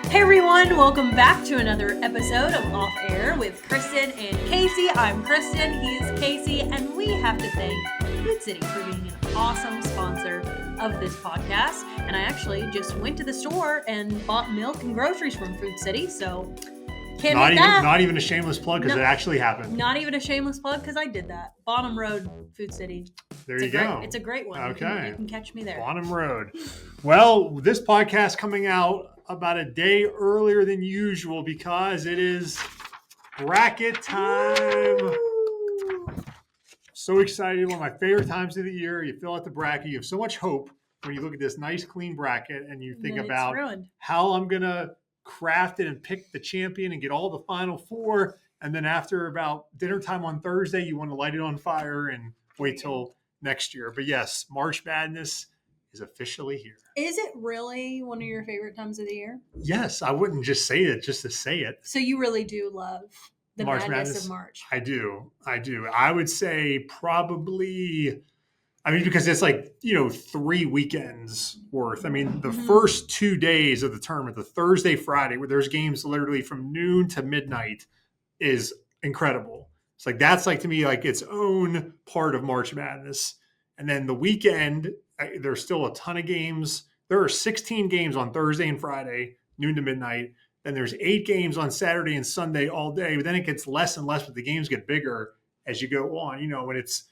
Hey everyone, welcome back to another episode of Off Air with Kristen and Casey. I'm Kristen, he's Casey, and we have to thank Food City for being an awesome sponsor of this podcast. And I actually just went to the store and bought milk and groceries from Food City, so can't beat that. Not even a shameless plug because it actually happened. Not even a shameless plug because I did that. Bonham Road, Food City. There you go. It's a great one. Okay. You can catch me there. Bonham Road. Well, this podcast coming out about a day earlier than usual because it is bracket time. Woo! So excited. One of my favorite times of the year. You fill out the bracket. You have so much hope when you look at this nice, clean bracket and you think about how I'm going to craft it and pick the champion and get all the Final Four. And then after about dinner time on Thursday, you want to light it on fire and wait till next year. But yes, March Madness is officially here. Is it really one of your favorite times of the year? Yes, I wouldn't just say it just to say it. So you really do love the madness of March. I do. I would say probably, because it's 3 weekends worth. The first 2 days of the tournament, the Thursday, Friday, where there's games literally from noon to midnight is incredible. It's that's to me its own part of March Madness. And then the weekend, there's still a ton of games. There are 16 games on Thursday and Friday, noon to midnight. Then there's 8 games on Saturday and Sunday all day. But then it gets less and less, but the games get bigger as you go on. When it's,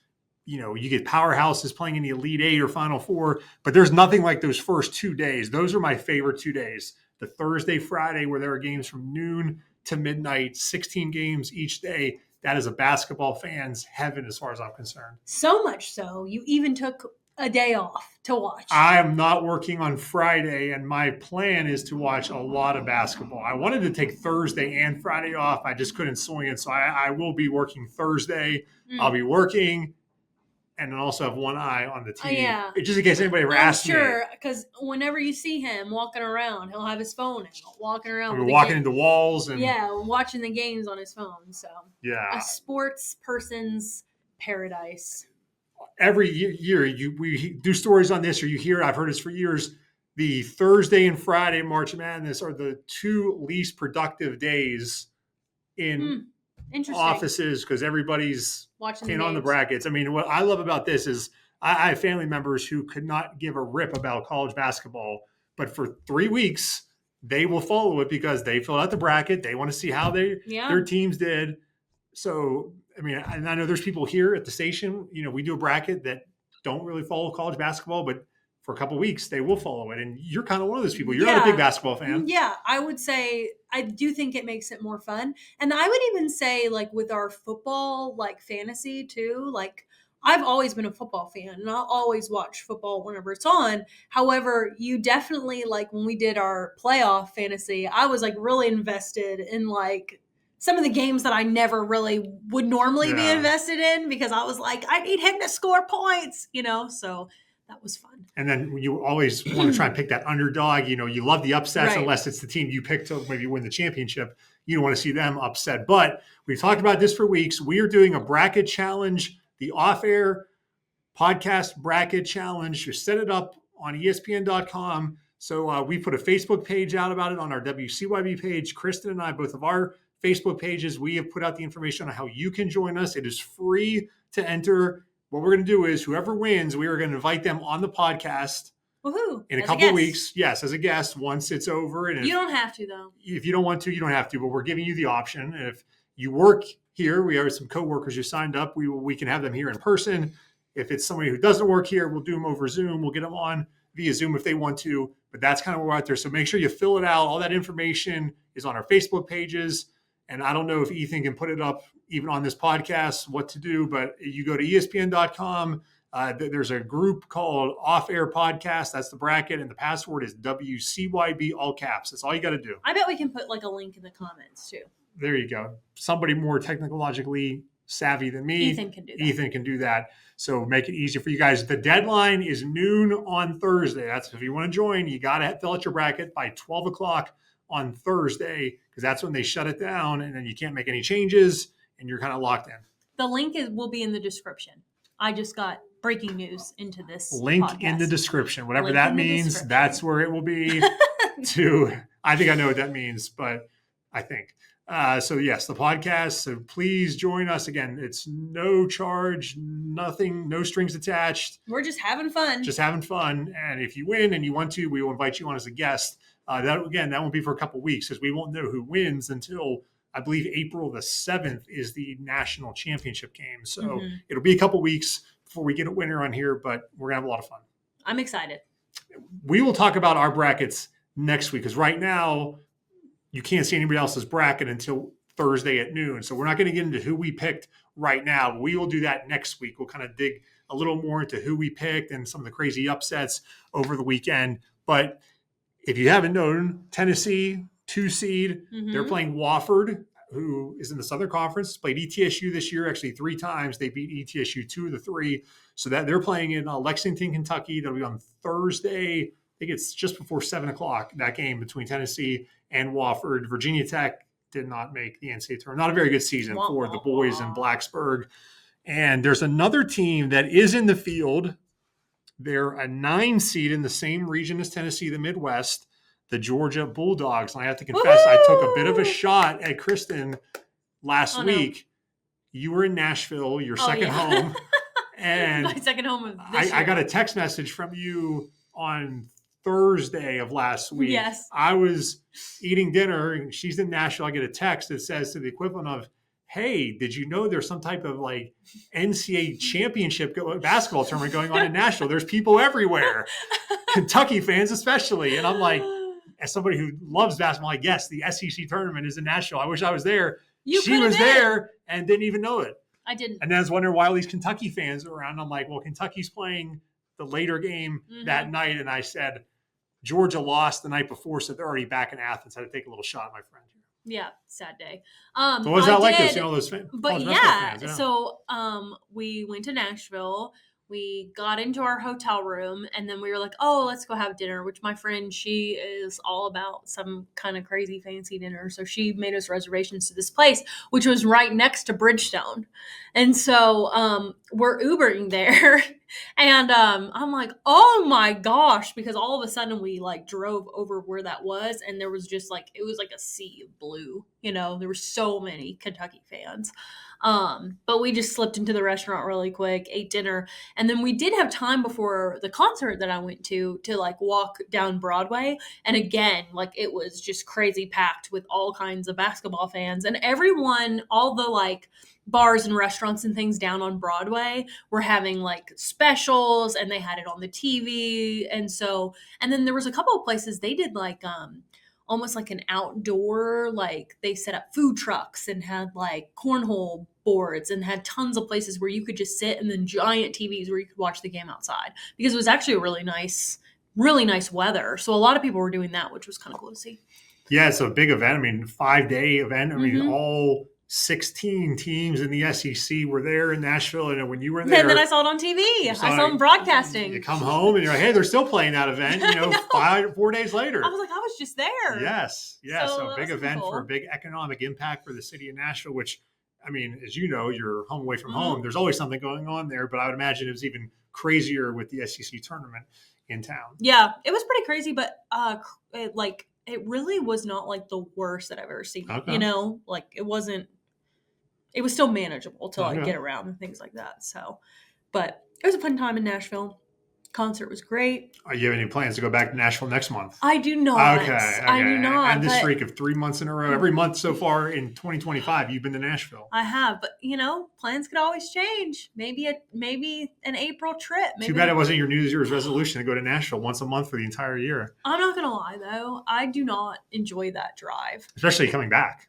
you get powerhouses playing in the Elite Eight or Final Four, but there's nothing like those first 2 days. Those are my favorite 2 days. The Thursday, Friday, where there are games from noon to midnight, 16 games each day. That is a basketball fan's heaven as far as I'm concerned. So much so, you even took a day off to watch. I am not working on Friday, and my plan is to watch a lot of basketball. I wanted to take Thursday and Friday off. I just couldn't swing it, so I will be working Thursday. I'll be working, and then also have one eye on the TV. Yeah. Just in case anybody ever asks me. Sure, because whenever you see him walking around, he'll have his phone out, walking around. Walking into walls. And watching the games on his phone. So yeah, a sports person's paradise. Every year we do stories on this, or you hear, I've heard this for years, the Thursday and Friday March Madness are the 2 least productive days in offices because everybody's watching on the brackets. What I love about this is I have family members who could not give a rip about college basketball, but for 3 weeks they will follow it because they filled out the bracket. They want to see how their teams did. So and I know there's people here at the station, we do a bracket that don't really follow college basketball, but for a couple of weeks, they will follow it. And you're kind of one of those people. You're not a big basketball fan. Yeah, I would say I do think it makes it more fun. And I would even say with our football, fantasy too, I've always been a football fan and I'll always watch football whenever it's on. However, you definitely when we did our playoff fantasy, I was really invested in some of the games that I never really would normally be invested in because I was I need him to score points, so that was fun. And then you always want to try and pick that underdog. You love the upsets unless it's the team you picked to maybe win the championship. You don't want to see them upset. But we've talked about this for weeks. We are doing a bracket challenge, the off-air podcast bracket challenge. You set it up on ESPN.com. So we put a Facebook page out about it on our WCYB page. Kristen and I, both of our Facebook pages, we have put out the information on how you can join us. It is free to enter. What we're going to do is whoever wins, we are going to invite them on the podcast. Woohoo! In a couple of weeks. Yes, as a guest once it's over. And you don't have to, though. If you don't want to, you don't have to, but we're giving you the option. And if you work here, we have some coworkers who signed up. We can have them here in person. If it's somebody who doesn't work here, we'll do them over Zoom. We'll get them on via Zoom if they want to. But that's kind of where we're out there. So make sure you fill it out. All that information is on our Facebook pages. And I don't know if Ethan can put it up even on this podcast, what to do, but you go to ESPN.com. There's a group called Off Air Podcast. That's the bracket. And the password is WCYB, all caps. That's all you got to do. I bet we can put a link in the comments too. There you go. Somebody more technologically savvy than me. Ethan can do that. So make it easier for you guys. The deadline is noon on Thursday. That's if you want to join, you got to fill out your bracket by 12 o'clock on Thursday, because that's when they shut it down and then you can't make any changes and you're kind of locked in. The link will be in the description. I just got breaking news into this link podcast. In the description. Whatever that means, that's where it will be to I think I know what that means, but I think. So yes, the podcast. So please join us again. It's no charge, nothing, no strings attached. We're just having fun. Just having fun. And if you win and you want to, we will invite you on as a guest. That won't be for a couple of weeks because we won't know who wins until I believe April the 7th is the national championship game. So it'll be a couple of weeks before we get a winner on here, but we're gonna have a lot of fun. I'm excited. We will talk about our brackets next week because right now you can't see anybody else's bracket until Thursday at noon. So we're not going to get into who we picked right now. We will do that next week. We'll kind of dig a little more into who we picked and some of the crazy upsets over the weekend. But if you haven't known, Tennessee, 2 seed, they're playing Wofford, who is in the Southern Conference, played ETSU this year, actually 3 times. They beat ETSU 2 of the 3. So that they're playing in Lexington, Kentucky. That'll be on Thursday. I think it's just before 7 o'clock, that game between Tennessee and Wofford. Virginia Tech did not make the NCAA tournament. Not a very good season for the boys in Blacksburg. And there's another team that is in the field. They're a 9 seed in the same region as Tennessee, the Midwest, the Georgia Bulldogs. And I have to confess, I took a bit of a shot at Kristen last week. No. You were in Nashville, your second home. And my second home of this year. I got a text message from you on Thursday of last week. Yes. I was eating dinner and she's in Nashville. I get a text that says to the equivalent of, hey, did you know there's some type of like NCAA championship basketball tournament going on in Nashville? There's people everywhere, Kentucky fans especially. And I'm like, as somebody who loves basketball, like, yes, the SEC tournament is in Nashville. I wish I was there. She was there and didn't even know it. I didn't. And then I was wondering why all these Kentucky fans are around. I'm like, well, Kentucky's playing the later game that night. And I said, Georgia lost the night before, so they're already back in Athens. I had to take a little shot at my friend here. Yeah, sad day. So what was that like? Those, those fans? But yeah, so we went to Nashville. We got into our hotel room, and then we were like, oh, let's go have dinner, which my friend, she is all about some kind of crazy fancy dinner. So she made us reservations to this place, which was right next to Bridgestone. And so we're Ubering there. And I'm like, oh my gosh, because all of a sudden we like drove over where that was. And there was just like, it was like a sea of blue, you know, there were so many Kentucky fans. But we just slipped into the restaurant really quick, ate dinner. And then we did have time before the concert that I went to like walk down Broadway. And again, like it was just crazy packed with all kinds of basketball fans and everyone, all the like bars and restaurants and things down on Broadway were having like specials and they had it on the TV. And then there was a couple of places they did like, almost like an outdoor, like they set up food trucks and had like cornhole boards and had tons of places where you could just sit and then giant TVs where you could watch the game outside because it was actually a really nice weather. So a lot of people were doing that, which was kind of cool to see. Yeah, it's a big event. I mean, 5-day event. I mean, all 16 teams in the SEC were there in Nashville. And when you were there. And then I saw it on TV. I saw them broadcasting. You come home and you're like, hey, they're still playing that event, 4 days later. I was like, I was just there. Yes. Yeah. So a big event for a big economic impact for the city of Nashville, which, I mean, as you know, you're home away from home. There's always something going on there. But I would imagine it was even crazier with the SEC tournament in town. Yeah, it was pretty crazy. But it really was not like the worst that I've ever seen. Okay. Like it wasn't. It was still manageable to like get around and things like that. So, but it was a fun time in Nashville. Concert was great. Are you have any plans to go back to Nashville next month? I do not. Okay. I do not. And this streak of 3 months in a row, every month so far in 2025, you've been to Nashville. I have, but plans could always change. Maybe an April trip. Maybe. Too bad it wasn't your New Year's resolution to go to Nashville once a month for the entire year. I'm not gonna lie though, I do not enjoy that drive, especially coming back.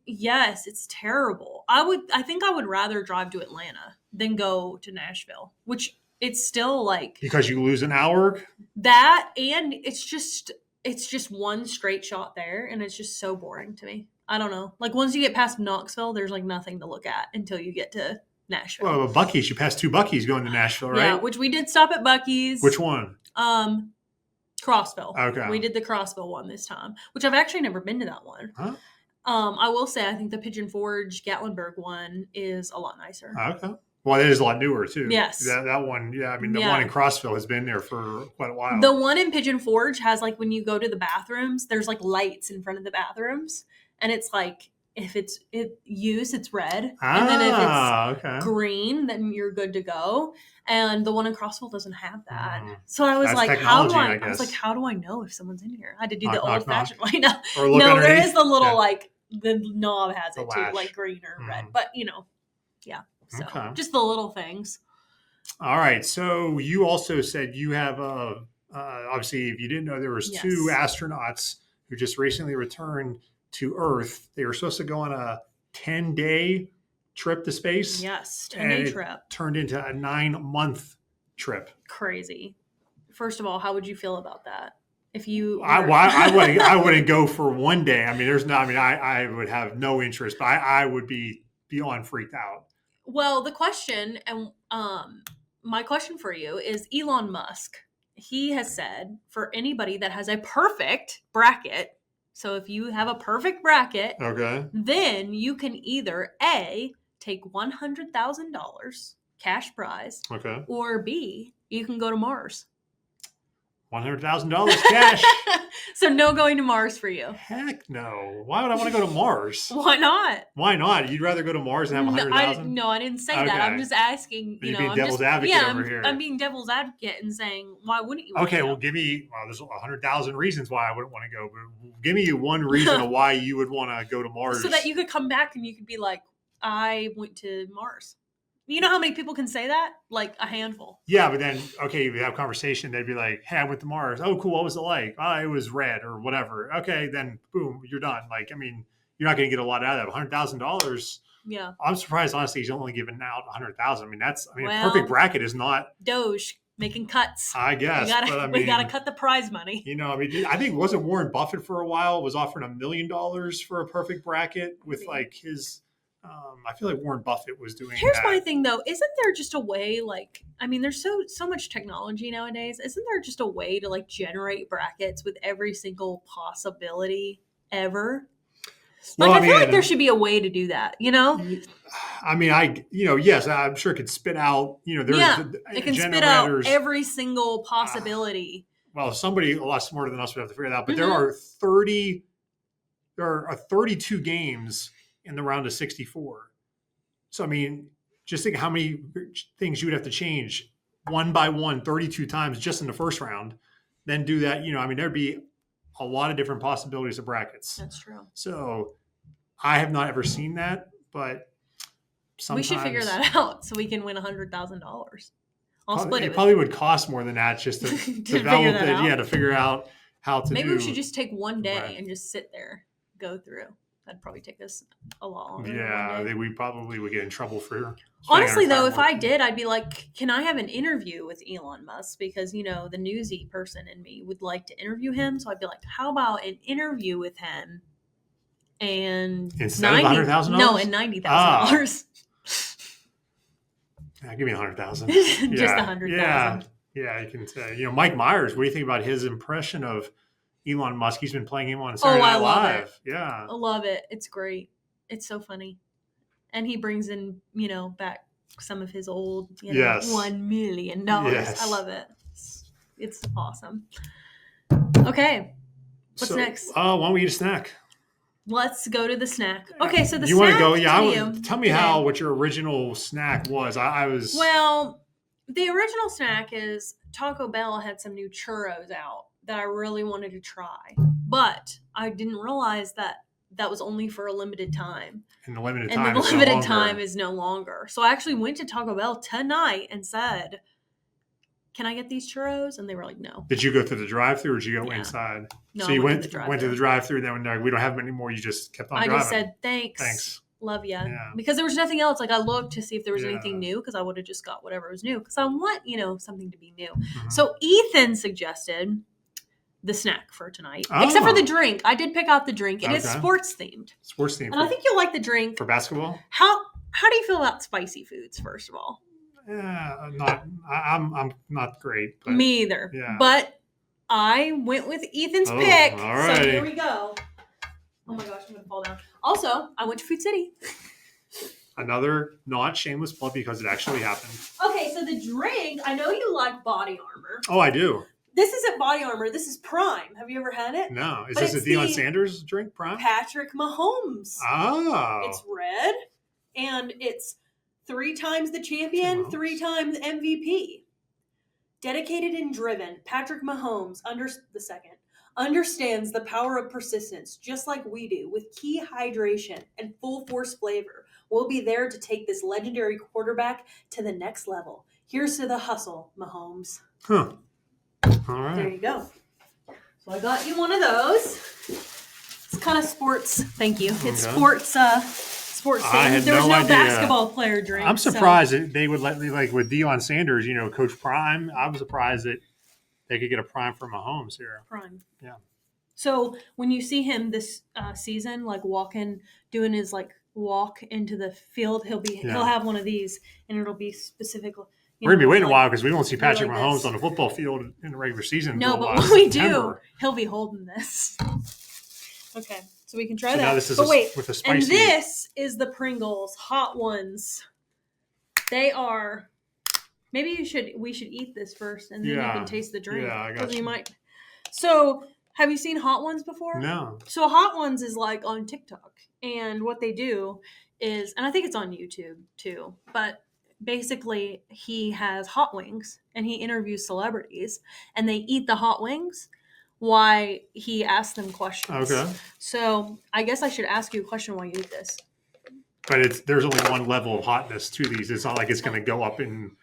Yes, it's terrible. I think I would rather drive to Atlanta than go to Nashville, which. It's still like because you lose an hour. That and it's just one straight shot there, and it's just so boring to me. I don't know. Like once you get past Knoxville, there's like nothing to look at until you get to Nashville. Well, Buc-ee's, you passed 2 Buc-ee's going to Nashville, right? Yeah, which we did stop at Buc-ee's. Which one? Crossville. Okay. We did the Crossville one this time, which I've actually never been to that one. Huh? I will say I think the Pigeon Forge Gatlinburg one is a lot nicer. Okay. Well, it is a lot newer too. Yes. That one, yeah. I mean, the Yeah. one in Crossville has been there for quite a while. The one in Pigeon Forge has like when you go to the bathrooms, there's like lights in front of the bathrooms, and it's like if it's used, it's red, and then if it's green, then you're good to go. And the one in Crossville doesn't have that. So I was like, how do I was like, how do I know if someone's in here? I had to do the old fashioned way. No, there is the little like the knob has it too, like green or red, but yeah. So just the little things. All right. So you also said you have obviously, if you didn't know, there was 2 astronauts who just recently returned to Earth. They were supposed to go on a 10-day trip to space. Yes, 10-day trip. Turned into a 9-month trip. Crazy. First of all, how would you feel about that? If you, I wouldn't go for 1 day. I mean, I would have no interest, but I would be beyond freaked out. Well, the question and my question for you is Elon Musk. He has said for anybody that has a perfect bracket. So if you have a perfect bracket, then you can either A, take $100,000 cash prize, or B, you can go to Mars. $100,000 cash. So no going to Mars for you. Heck no. Why would I want to go to Mars? Why not? Why not? You'd rather go to Mars and have 100,000? No, I didn't say that. I'm just asking. You're being devil's advocate over here. I'm being devil's advocate and saying, why wouldn't you? Okay, well, there's 100,000 reasons why I wouldn't want to go, but give me one reason of why you would want to go to Mars. So that you could come back and you could be like, I went to Mars. You know how many people can say that? Like a handful. Yeah, but then, if you have a conversation, they'd be like, hey, I went to Mars. Oh, cool. What was it like? Oh, it was red or whatever. Okay, then boom, you're done. Like, I mean, you're not going to get a lot out of that. $100,000. Yeah. I'm surprised, honestly, he's only giving out 100,000. I mean, a perfect bracket is not. Doge making cuts. I guess. We got to cut the prize money. I think wasn't Warren Buffett for a while was offering $1 million for a perfect bracket with like his. I feel like Warren Buffett was doing Here's my thing, though. Isn't there just a way, there's so much technology nowadays. Isn't there just a way to, generate brackets with every single possibility ever? I feel like there should be a way to do that, I mean, yes, I'm sure it could spit out, it can spit out every single possibility. Well, somebody a lot smarter than us would have to figure that out. But there are 32 games in the round of 64. So, I mean, just think how many things you would have to change one by one, 32 times just in the first round. Then do that, there'd be a lot of different possibilities of brackets. That's true. So I have not ever seen that, but sometimes. We should figure that out so we can win $100,000. I'll split it. It probably would cost more than that just to develop it. Yeah, to figure out how to Maybe we should just take 1 day and just sit there, go through. That'd probably take us a lot longer. Yeah, we probably would get in trouble for. Honestly, though, if I did, I'd be like, "Can I have an interview with Elon Musk?" Because the newsy person in me would like to interview him. So I'd be like, "How about an interview with him?" And instead of $100,000? No, and $90,000. Give me 100,000. Just 100,000. Yeah. You can say, Mike Myers. What do you think about his impression of Elon Musk? He's been playing him on Saturday Night Live. Yeah. I love it. It's great. It's so funny. And he brings in, back some of his old, $1 million. Yes. I love it. It's awesome. Okay. What's next? Why don't we eat a snack? Let's go to the snack. Okay, so you want to go? Yeah. Tell me what your original snack was. I was. Well, the original snack is Taco Bell had some new churros out that I really wanted to try, but I didn't realize that was only for a limited time. And the limited time is no longer. So I actually went to Taco Bell tonight and said, "Can I get these churros?" And they were like, "No." Did you go through the drive-thru or did you go inside? No, so you went to the drive-thru. Then when we don't have them anymore, you just kept on driving. I just said, "Thanks. Love ya." Yeah. Because there was nothing else. I looked to see if there was anything new because I would have just got whatever was new because I want, something to be new. Mm-hmm. So Ethan suggested the snack for tonight, except for the drink. I did pick out the drink. It is sports themed. And I think you'll like the drink for basketball. How do you feel about spicy foods? First of all, I'm not great. But, me either. Yeah. But I went with Ethan's pick. All right. So here we go. Oh my gosh, I'm gonna fall down. Also, I went to Food City. Another not shameless plug because it actually happened. Okay, so the drink, I know you like Body Armor. Oh, I do. This isn't Body Armor. This is Prime. Have you ever had it? No. Is But this a it's Deion the Sanders drink, Prime? Patrick Mahomes. Oh. It's red, and it's 3 times the champion, Mahomes. 3 times MVP. Dedicated and driven, Patrick Mahomes, the second, understands the power of persistence, just like we do, with key hydration and full force flavor. We'll be there to take this legendary quarterback to the next level. Here's to the hustle, Mahomes. Huh. All right. There you go. So I got you one of those. It's kind of sports. Thank you. It's sports. Sports. There was no basketball player drink. I'm surprised that they would let me, like with Deion Sanders, Coach Prime. I was surprised that they could get a Prime for Mahomes here. Prime. Yeah. So when you see him this season, like doing his like walk into the field, he'll have one of these, and it'll be specific. We're gonna be waiting a while because we won't see Patrick Mahomes on the football field in the regular season. No, but when we do, he'll be holding this. Okay, so we can try that. Now this is with a spicy. And this is the Pringles Hot Ones. They are. Maybe we should eat this first, and then you can taste the drink. Yeah, I got you. You might. So, have you seen Hot Ones before? No. So Hot Ones is like on TikTok, and what they do is, and I think it's on YouTube too, but basically he has hot wings and he interviews celebrities, and they eat the hot wings while he asks them questions. Okay. So I guess I should ask you a question while you eat this. But there's only one level of hotness to these. It's not like it's going to go up in.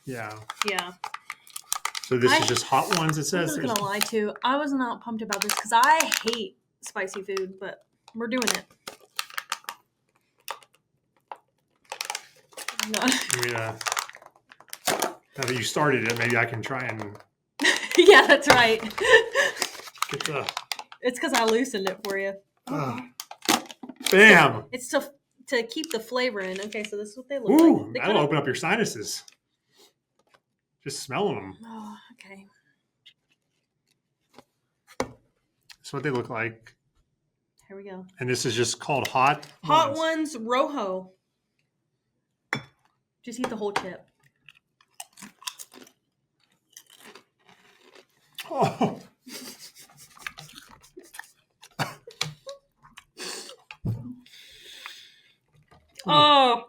Yeah. Yeah. So this is just Hot Ones, it says? I'm not going to lie to you. I was not pumped about this because I hate spicy food, but we're doing it. Yeah. Now that you started it, maybe I can try and. Yeah, that's right. Get the. It's because I loosened it for you. Bam! It's to keep the flavor in. Okay, so this is what they look like. That'll open up your sinuses. Just smelling them. Oh, okay. That's what they look like. Here we go. And this is just called Hot Ones Rojo. Just eat the whole chip. Oh. Oh.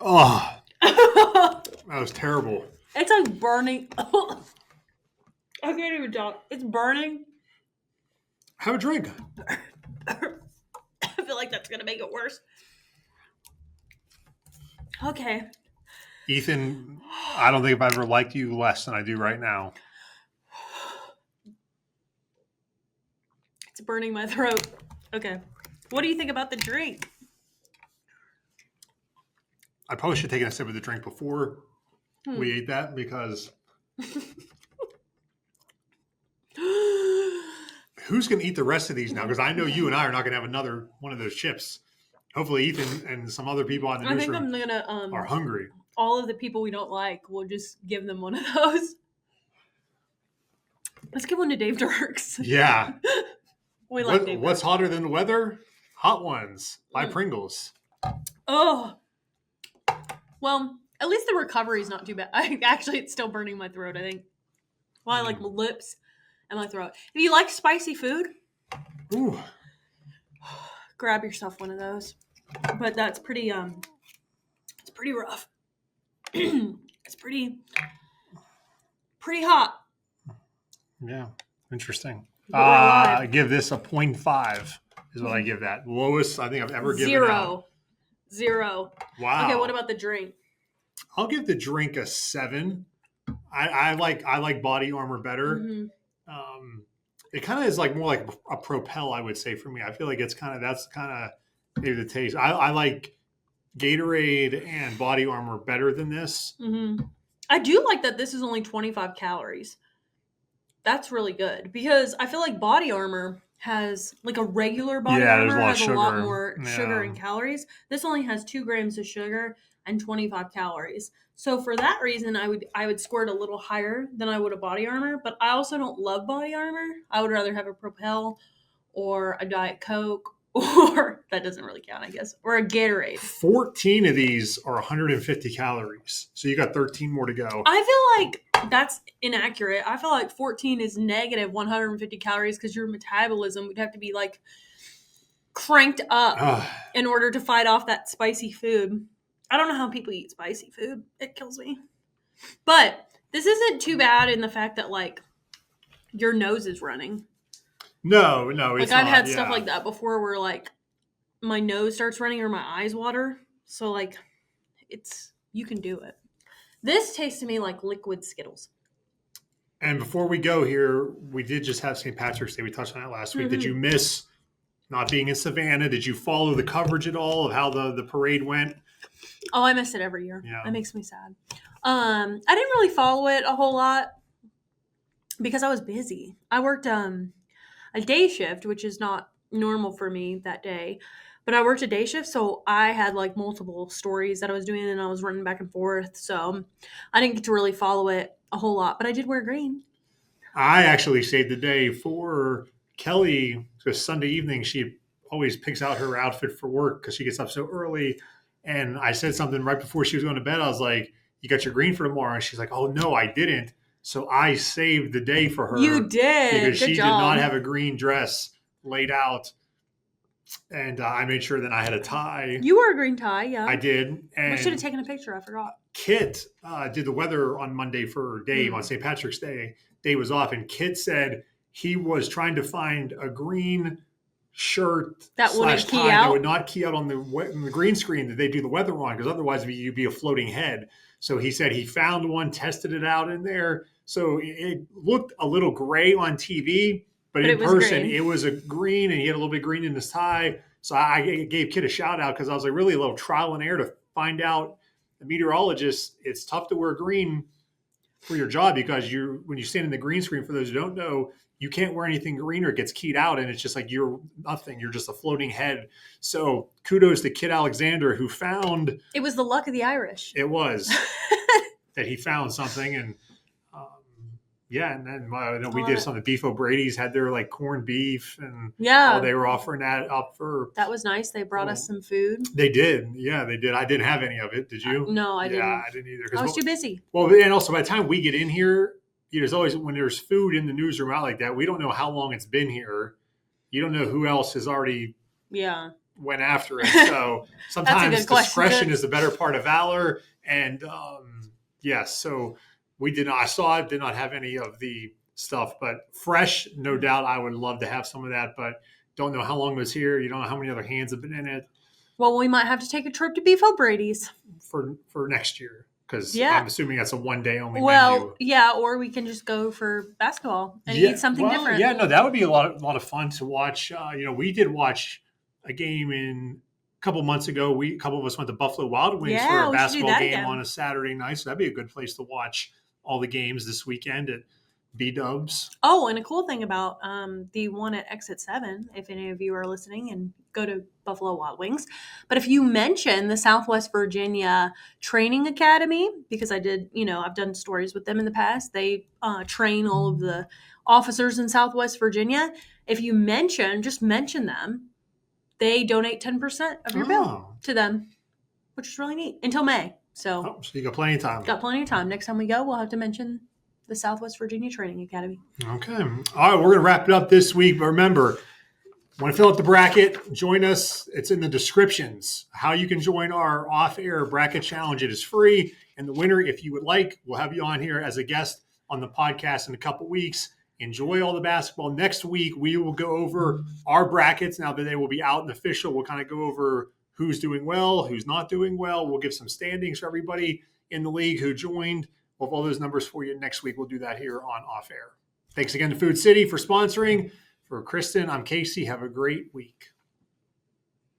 Oh. That was terrible. It's like burning. I can't even talk. It's burning. Have a drink. I feel like that's going to make it worse. Okay. Ethan, I don't think I've ever liked you less than I do right now. It's burning my throat. Okay. What do you think about the drink? I probably should take a sip of the drink before we ate that because who's going to eat the rest of these now? Because I know you and I are not going to have another one of those chips. Hopefully Ethan and some other people on the newsroom are hungry. All of the people we don't like, we'll just give them one of those. Let's give one to Dave Dirks. Yeah. We like Dave What's Dirks. hotter than the weather? Hot Ones by Pringles. Oh. Well, at least the recovery is not too bad. Actually, it's still burning my throat, I think. Well, I like my lips and my throat. If you like spicy food, grab yourself one of those. But that's pretty, it's pretty rough. It's pretty hot. Yeah, interesting. I give this a 0.5 is what I give that. Lowest I think I've ever given out. 0. Wow. Okay, what about the drink? I'll give the drink a 7. I like Body Armor better. Mm-hmm. It kind of is like more like a Propel, I would say, for me. I feel like that's kind of maybe the taste. I like Gatorade and Body Armor better than this. Mm-hmm. I do like that this is only 25 calories. That's really good because I feel like Body Armor has like a regular Body Armor has a lot more sugar and calories. This only has 2 grams of sugar and 25 calories. So for that reason, I would score it a little higher than I would a body armor, but I also don't love body armor. I would rather have a Propel or a Diet Coke, or that doesn't really count, I guess, or a Gatorade. 14 of these are 150 calories. So you got 13 more to go. I feel like that's inaccurate. I feel like 14 is negative 150 calories because your metabolism would have to be like cranked up in order to fight off that spicy food. I don't know how people eat spicy food. It kills me. But this isn't too bad in the fact that like your nose is running. No, it's like I've had stuff like that before where like my nose starts running or my eyes water. So like you can do it. This tastes to me like liquid Skittles. And before we go here, we did just have St. Patrick's Day. We touched on that last week. Did you miss not being in Savannah? Did you follow the coverage at all of how the parade went? Oh, I miss it every year. Yeah. That makes me sad. I didn't really follow it a whole lot because I was busy. I worked a day shift, which is not normal for me that day. But I worked a day shift, so I had like multiple stories that I was doing and I was running back and forth. So I didn't get to really follow it a whole lot, but I did wear green. I actually saved the day for Kelly because Sunday evening she always picks out her outfit for work because she gets up so early. And I said something right before she was going to bed. I was like, "You got your green for tomorrow?" And she's like, "Oh, no, I didn't." So I saved the day for her. You did. Because Good she job. did not have a green dress laid out. And I made sure that I had a tie. You wore a green tie, yeah. I did. And we should have taken a picture. I forgot. Kit did the weather on Monday for Dave on St. Patrick's Day. Dave was off, and Kit said he was trying to find a green shirt that wouldn't tie that would not key out on the green screen that they do the weather on, because otherwise you'd be a floating head. So he said he found one, tested it out in there. So it looked a little gray on TV, but in person it was a green, and he had a little bit of green in his tie. So I gave Kit a shout out because I was like, really a little trial and error to find out. The meteorologist, it's tough to wear green for your job because when you stand in the green screen, for those who don't know, you can't wear anything green or it gets keyed out, and it's just like you're nothing. You're just a floating head. So kudos to Kit Alexander, who found... It was the luck of the Irish. It was. That he found something. And and then we did something. Beef O'Brady's had their like corned beef, and they were offering that up for... That was nice. They brought us some food. They did. Yeah, they did. I didn't have any of it. Did you? No, I didn't. Yeah, I didn't either. I was too busy. Well, and also by the time we get in here, there's always, when there's food in the newsroom out like that, we don't know how long it's been here. You don't know who else has already went after it. So sometimes discretion is the better part of valor. And so we did not, I saw it, did not have any of the stuff, but fresh, no doubt I would love to have some of that, but don't know how long it was here. You don't know how many other hands have been in it. Well, we might have to take a trip to Beef O'Brady's. For next year. Because I'm assuming that's a one-day only menu. Yeah, or we can just go for basketball and eat something different. Yeah, no, that would be a lot of fun to watch. We did watch a game a couple months ago. A couple of us went to Buffalo Wild Wings for a basketball game on a Saturday night. So that'd be a good place to watch all the games this weekend at B-Dubs. Oh, and a cool thing about the one at Exit 7, if any of you are listening and go to Buffalo Wild Wings, but if you mention the Southwest Virginia Training Academy, because I did, I've done stories with them in the past, they train all of the officers in Southwest Virginia. If you just mention them, they donate 10% of your bill to them, which is really neat, until May. So you got plenty of time. Got plenty of time. Next time we go, we'll have to mention the Southwest Virginia Training Academy. Okay. All right. We're going to wrap it up this week. But remember, want to fill out the bracket, join us. It's in the descriptions. How you can join our off-air bracket challenge. It is free. And the winner, if you would like, we'll have you on here as a guest on the podcast in a couple weeks. Enjoy all the basketball. Next week, we will go over our brackets. Now that they will be out and official, we'll kind of go over who's doing well, who's not doing well. We'll give some standings for everybody in the league who joined. We'll have all those numbers for you next week. We'll do that here on Off Air. Thanks again to Food City for sponsoring. For Kristen, I'm Casey. Have a great week.